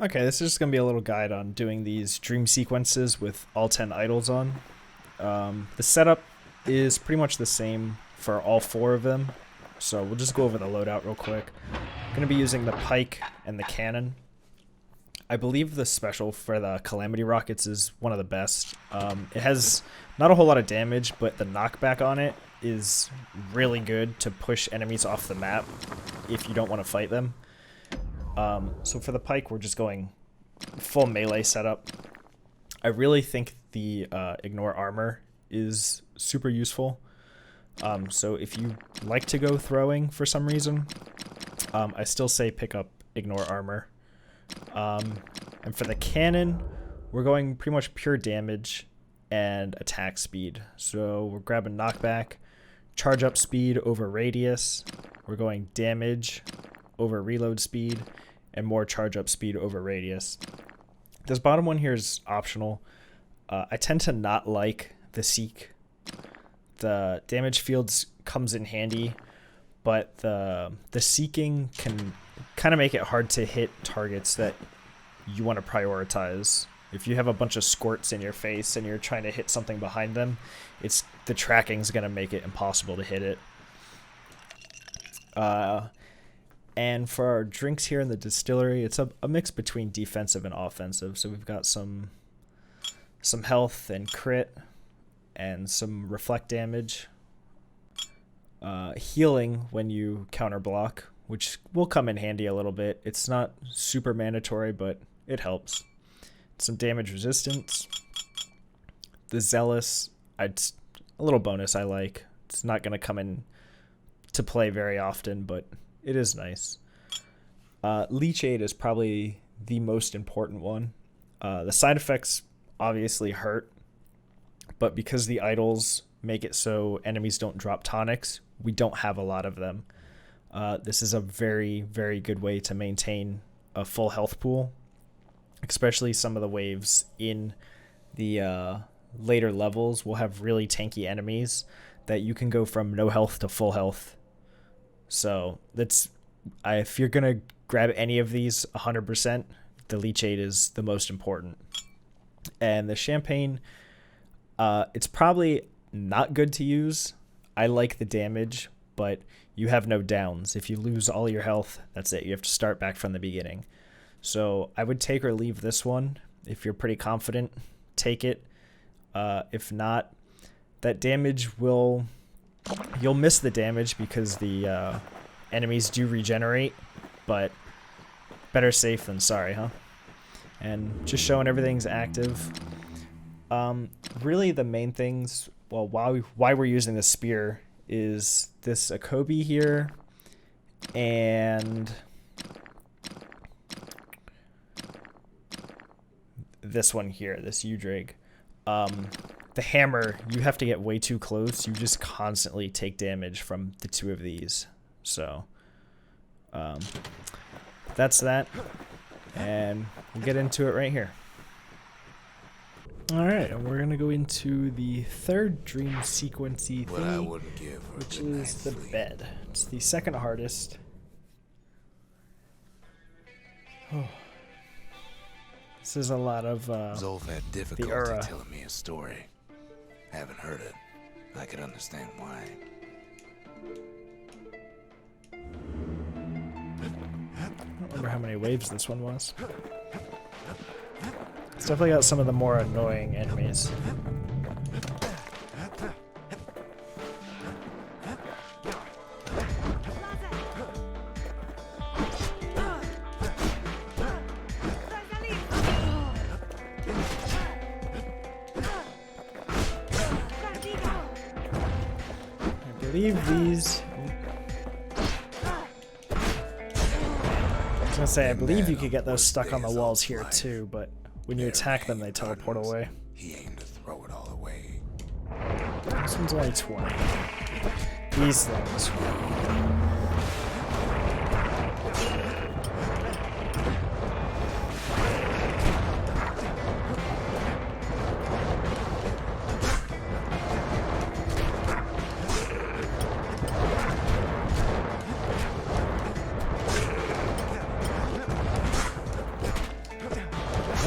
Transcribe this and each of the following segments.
Okay, this is just going to be a little guide on doing these dream sequences with all 10 idols on. The setup is pretty much the same for all 4 of them, so we'll just go over the loadout real quick. I'm going to be using the pike and the cannon. I believe the special for the Calamity Rockets is one of the best. It has not a whole lot of damage, but the knockback on it is really good to push enemies off the map if you don't want to fight them. So for the pike, we're just going full melee setup. I really think the ignore armor is super useful. So if you like to go throwing for some reason, I still say pick up ignore armor. And for the cannon, we're going pretty much pure damage and attack speed. So we're grabbing knockback, charge up speed over radius. We're going damage over reload speed and more charge up speed over radius. This bottom one here is optional. I tend to not like the seek. The damage fields comes in handy, but the seeking can kind of make it hard to hit targets that you want to prioritize. If you have a bunch of squirts in your face and you're trying to hit something behind them, the tracking's going to make it impossible to hit it. And for our drinks here in the distillery, it's a mix between defensive and offensive. So we've got some health and crit and some reflect damage. Healing when you counter block, which will come in handy a little bit. It's not super mandatory, but it helps. Some damage resistance. The Zealous, a little bonus I like. It's not going to come in to play very often, but it is nice. Leech Aid is probably the most important one. The side effects obviously hurt, but because the idols make it so enemies don't drop tonics, we don't have a lot of them. This is a very, very good way to maintain a full health pool, especially some of the waves in the later levels will have really tanky enemies that you can go from no health to full health. So if you're going to grab any of these 100%, the Leech Aid is the most important. And the Champagne, it's probably not good to use. I like the damage, but you have no downs. If you lose all your health, that's it. You have to start back from the beginning. So I would take or leave this one. If you're pretty confident, take it. If not, that damage you'll miss the damage because the enemies do regenerate, but better safe than sorry, huh? And just showing everything's active. Really the main things, well, why we're using the spear is this Akobe here and this one here, this U-Drake. The hammer, you have to get way too close. You just constantly take damage from the 2 of these. So that's that, and we'll get into it right here. Alright, and we're going to go into the third dream sequency thing, which is the bed. It's the second hardest. Oh. This is a lot of Zolf had difficulty telling me a story. Haven't heard it. I could understand why. I don't remember how many waves this one was. It's definitely got some of the more annoying enemies. I believe these... I was gonna say, I believe you could get those stuck on the walls here too, but when you attack them, they teleport away. He aimed to throw it all away. This one's only 20. These things.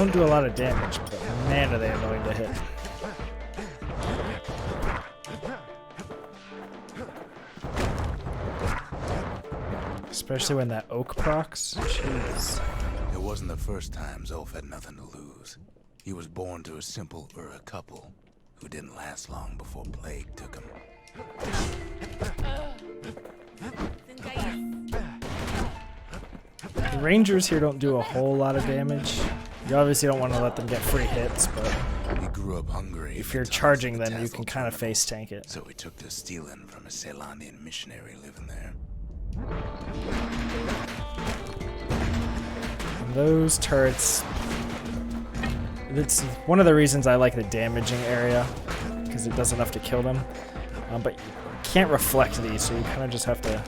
don't do a lot of damage, but man, are they annoying to hit. Especially when that oak procs. Jeez. It wasn't the first time Zolf had nothing to lose. He was born to a simple Ura couple who didn't last long before plague took him. The Rangers here don't do a whole lot of damage. You obviously don't want to let them get free hits, but He grew up hungry. if you're charging them, you can kind of face tank it. So he took to stealing from a Ceylonian missionary living there. And those turrets, it's one of the reasons I like the damaging area, because it does enough to kill them. But you can't reflect these, so you kind of just have to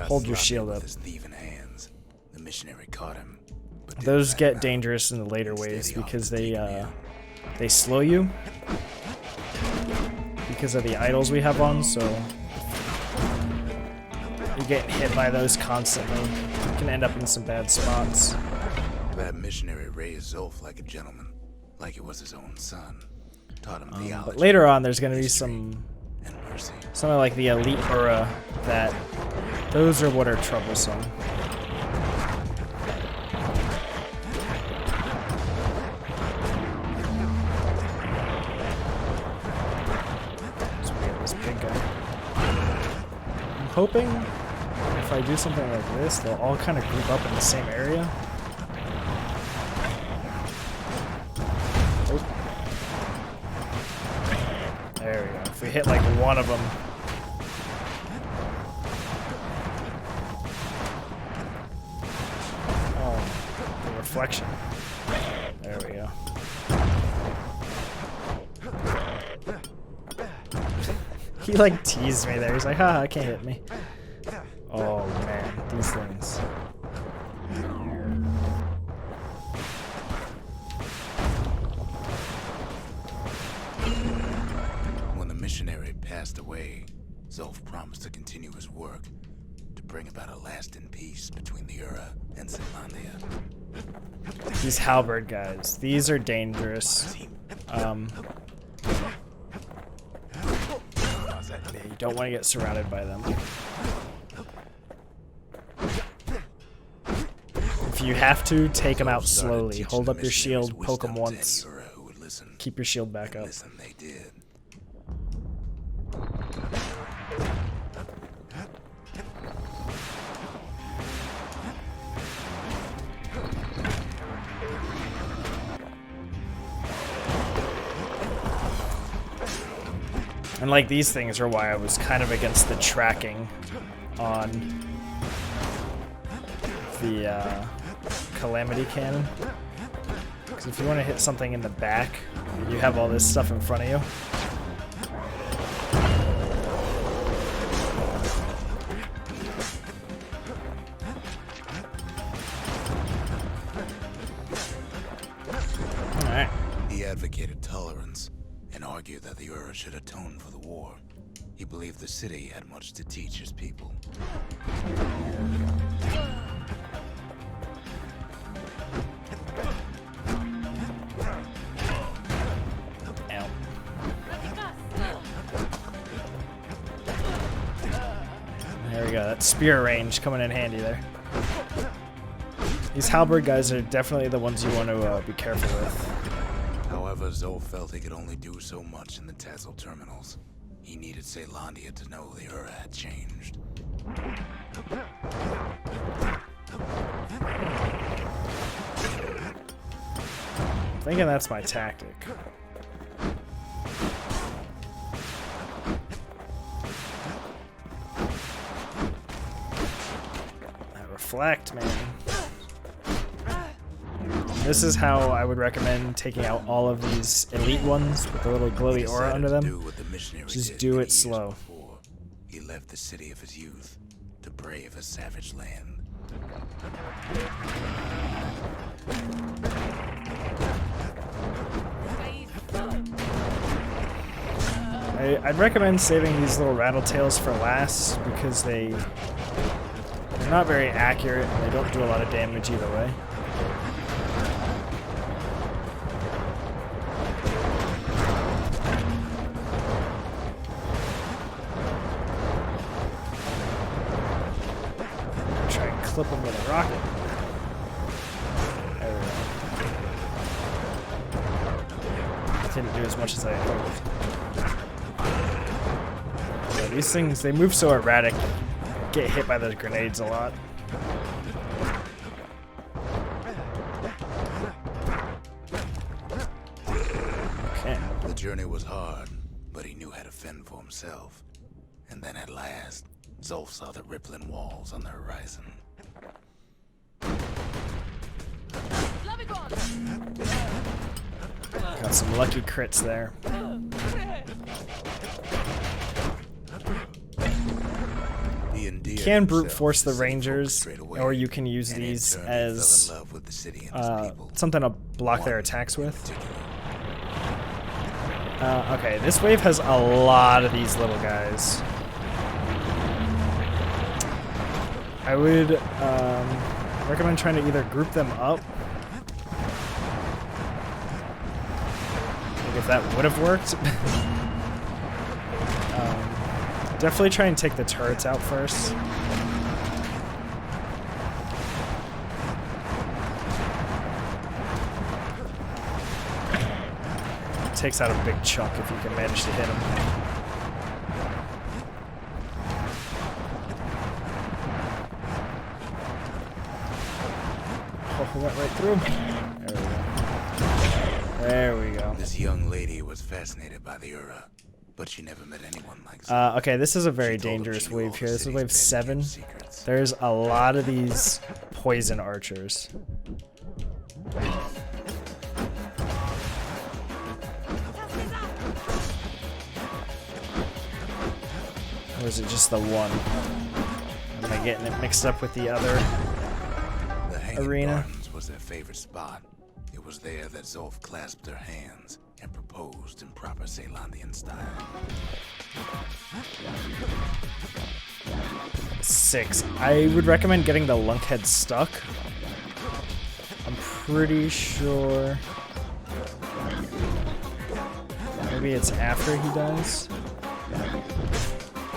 hold your shield up. His thieving hands. The missionary caught him. Those get dangerous in the later waves because they slow you because of the idols we have on, so you're getting hit by those constantly. You can end up in some bad spots. That missionary raised Zolf like a gentleman, like it was his own son. Taught him theology. But later on, there's going to be something like the elite Ura that those are what are troublesome. So we got this big guy. I'm hoping if I do something like this, they'll all kind of group up in the same area. There we go. If we hit like one of them. Oh, the reflection. There we go. He like teased me there. He's like, haha, can't hit me. Oh man, these things. Missionary passed away, Zolf promised to continue his work to bring about a lasting peace between the Ura and Zealandia. These halberd guys, these are dangerous. You don't want to get surrounded by them. If you have to, take them out slowly. Hold up your shield, poke them once. Keep your shield back up. Listen, they did. And like these things are why I was kind of against the tracking on the Calamity Cannon. Because if you want to hit something in the back, you have all this stuff in front of you. Alright. He advocated tolerance and argued that the Ura should atone for the war. He believed the city had much to teach his people. Ow. There we go, that spear range coming in handy there. These halberd guys are definitely the ones you want to be careful with. However, Zolf felt he could only do so much in the Tassel terminals. He needed Ceylondia to know the Ura had changed. I'm thinking that's my tactic. That reflect, man. This is how I would recommend taking out all of these elite ones with the little glowy aura under them. Just do it slow. He left the city of his youth to brave a savage land. I'd recommend saving these little rattletails for last because they're not very accurate and they don't do a lot of damage either way. clip him with a rocket. There we go. Didn't do as much as I hoped. Yeah, these things, they move so erratic. Get hit by those grenades a lot. Okay. The journey was hard, but he knew how to fend for himself. And then at last, Zolf saw the rippling walls on the horizon. Got some lucky crits there. You can brute force the Rangers, or you can use these as something to block their attacks with. Okay, this wave has a lot of these little guys. I would recommend trying to either group them up. Like if that would have worked. Definitely try and take the turrets out first. Takes out a big chunk if you can manage to hit him. Oh, went right through him. There we go. This young lady was fascinated by the Ura, but she never met anyone like Zolf. Okay, this is a very dangerous wave here. This is wave 7. There's a lot of these poison archers. Or is it just the one? Am I getting it mixed up with the other arena? Gardens was their favorite spot. It was there that Zolf clasped her hands and proposed in proper Ceylandian style. 6. I would recommend getting the lunkhead stuck. I'm pretty sure. Maybe it's after he dies.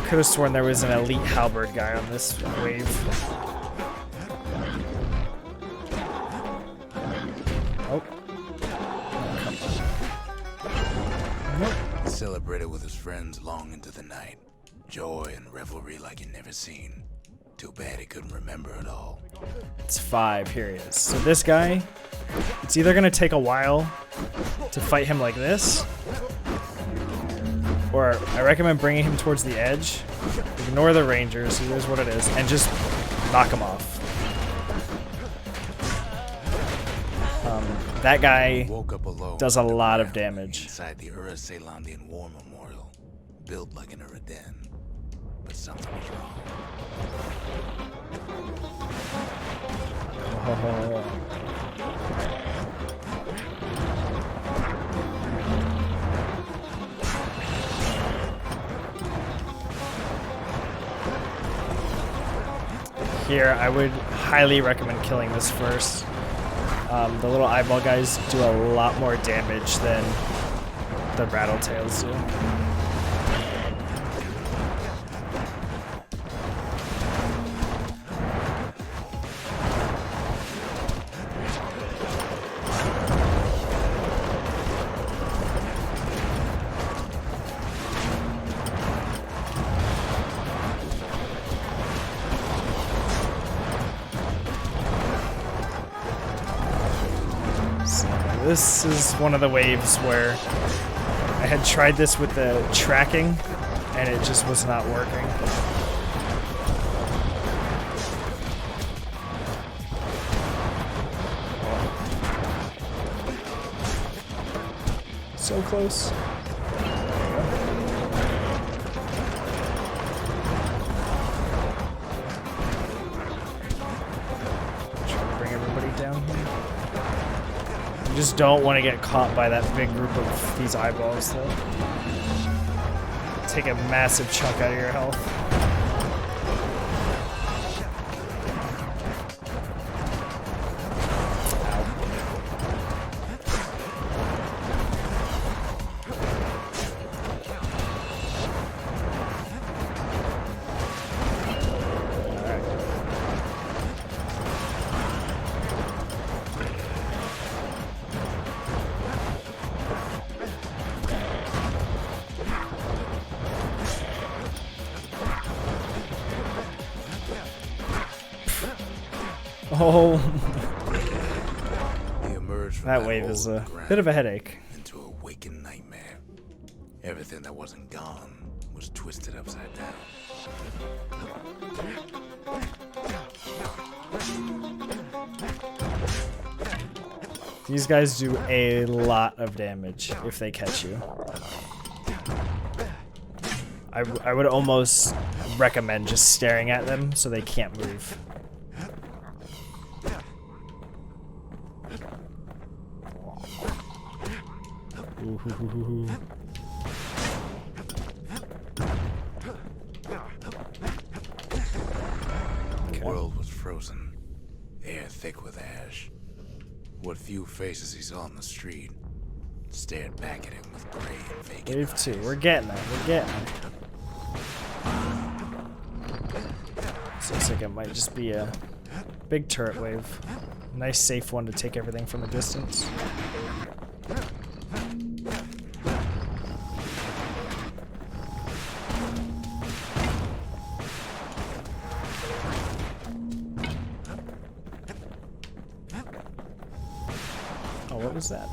Could have sworn there was an elite halberd guy on this wave. Oh. Nope. Celebrated with his friends long into the night. Joy and revelry like you'd never seen. Too bad he couldn't remember it all. It's 5. Here he is. So this guy, it's either going to take a while to fight him like this, or I recommend bringing him towards the edge, ignore the Rangers, he knows what it is, and just knock him off. That guy does a lot of damage. Inside the Ura Ceylandian War Memorial, built like an Ura den, but something was wrong. Oh. Here, I would highly recommend killing this first. The little eyeball guys do a lot more damage than the rattletails do. This is one of the waves where I had tried this with the tracking and it just was not working. So close. Try to bring everybody down here. You just don't want to get caught by that big group of these eyeballs, though. Take a massive chunk out of your health. Oh, He emerged from that wave hole is in the a ground bit of a headache. into a waking nightmare. Everything that wasn't gone was twisted upside down. These guys do a lot of damage if they catch you. I would almost recommend just staring at them so they can't move. Ooh. The world was frozen, air thick with ash. What few faces he saw on the street stared back at him with gray and vacant Wave eyes. 2. We're getting it. We're getting it. This looks like it might just be a big turret wave. Nice safe one to take everything from a distance. Oh, what was that?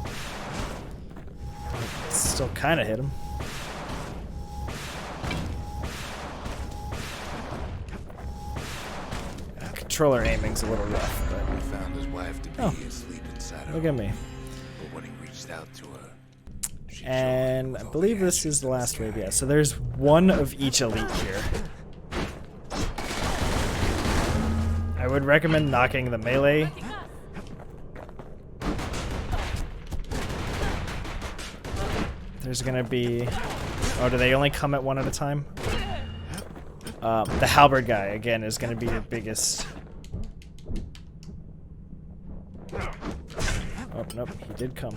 Still kind of hit him. Controller aiming's a little rough, but He found his wife to be asleep inside her look at me. home, but when he reached out to her, she And choked I with believe all the this ashes is the in last sky. wave, yeah. So there's one of each elite here. I would recommend knocking the melee. There's gonna be... Oh, do they only come at one at a time? The halberd guy, again, is gonna be your biggest... Oh, nope, he did come.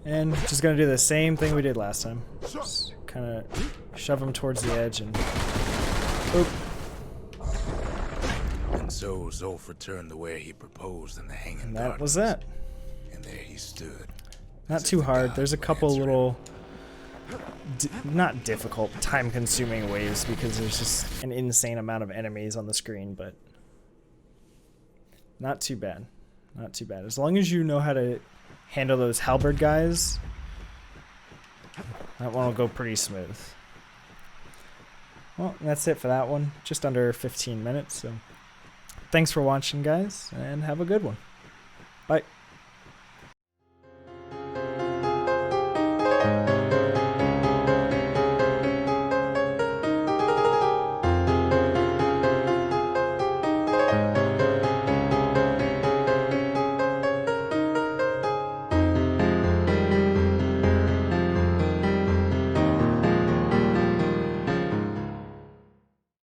And just gonna do the same thing we did last time. Just kind of shove him towards the edge and... Oop. And so Zolf returned to where he proposed in the hanging And that gardens. was that. And there he stood. Not as if too the hard. gods There's a were couple answering. little... not difficult, time-consuming waves because there's just an insane amount of enemies on the screen, but... Not too bad. Not too bad. As long as you know how to handle those halberd guys, that one will go pretty smooth. Well, that's it for that one. Just under 15 minutes, so... Thanks for watching, guys, and have a good one.